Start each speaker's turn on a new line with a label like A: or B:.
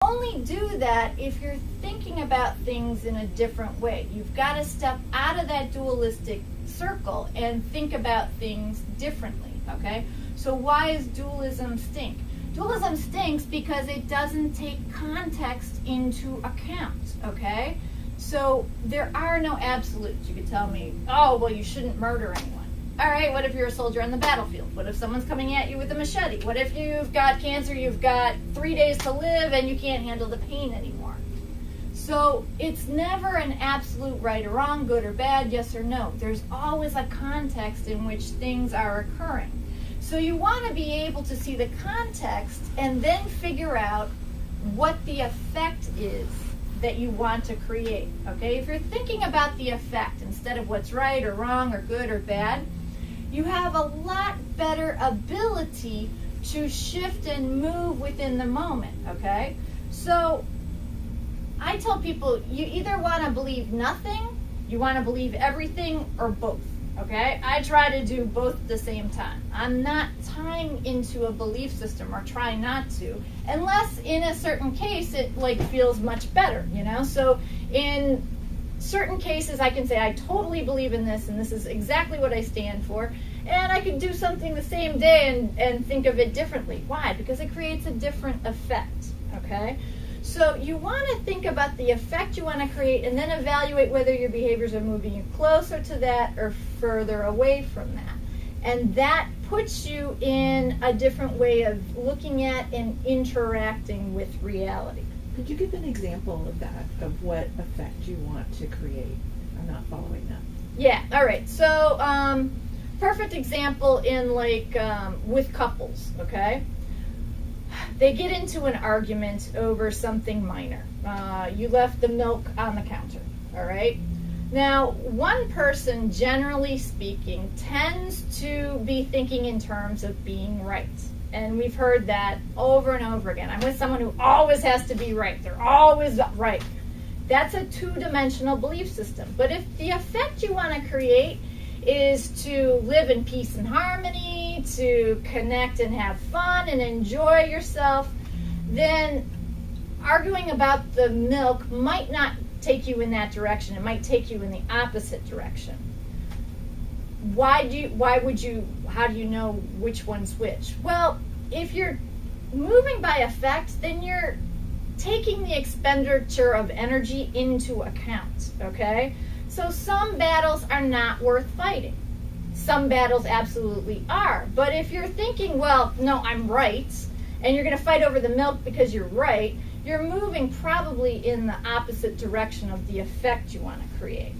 A: Only do that if you're thinking about things in a different way. You've got to step out of that dualistic circle and think about things differently, okay? So why does dualism stink? Dualism stinks because it doesn't take context into account, okay? So there are no absolutes. You could tell me, oh, well, you shouldn't murder anyone. All right, what if you're a soldier on the battlefield? What if someone's coming at you with a machete? What if you've got cancer, you've got 3 days to live, and you can't handle the pain anymore? So it's never an absolute right or wrong, good or bad, yes or no. There's always a context in which things are occurring. So you want to be able to see the context and then figure out what the effect is that you want to create, okay? If you're thinking about the effect instead of what's right or wrong or good or bad, you have a lot better ability to shift and move within the moment, okay? So I tell people, you either want to believe nothing, you want to believe everything, or both, okay? I try to do both at the same time. I'm not tying into a belief system, or try not to, unless in a certain case it like feels much better, you know? So in certain cases I can say I totally believe in this and this is exactly what I stand for, and I could do something the same day and think of it differently. Why? Because it creates a different effect, okay? So you want to think about the effect you want to create and then evaluate whether your behaviors are moving you closer to that or further away from that. And that puts you in a different way of looking at and interacting with reality.
B: Could you give an example of that, of what effect you want to create? I'm not following that.
A: Yeah, all right. So perfect example in like with couples, okay? They get into an argument over something minor. You left the milk on the counter, all right? Now, one person, generally speaking, tends to be thinking in terms of being right. And we've heard that over and over again. I'm with someone who always has to be right. They're always right. That's a two-dimensional belief system. But if the effect you want to create is to live in peace and harmony, to connect and have fun and enjoy yourself, then arguing about the milk might not take you in that direction. It might take you in the opposite direction. How do you know which one's which? Well, if you're moving by effect, then you're taking the expenditure of energy into account, okay? So some battles are not worth fighting. Some battles absolutely are. But if you're thinking, well, no, I'm right, and you're going to fight over the milk because you're right, you're moving probably in the opposite direction of the effect you want to create.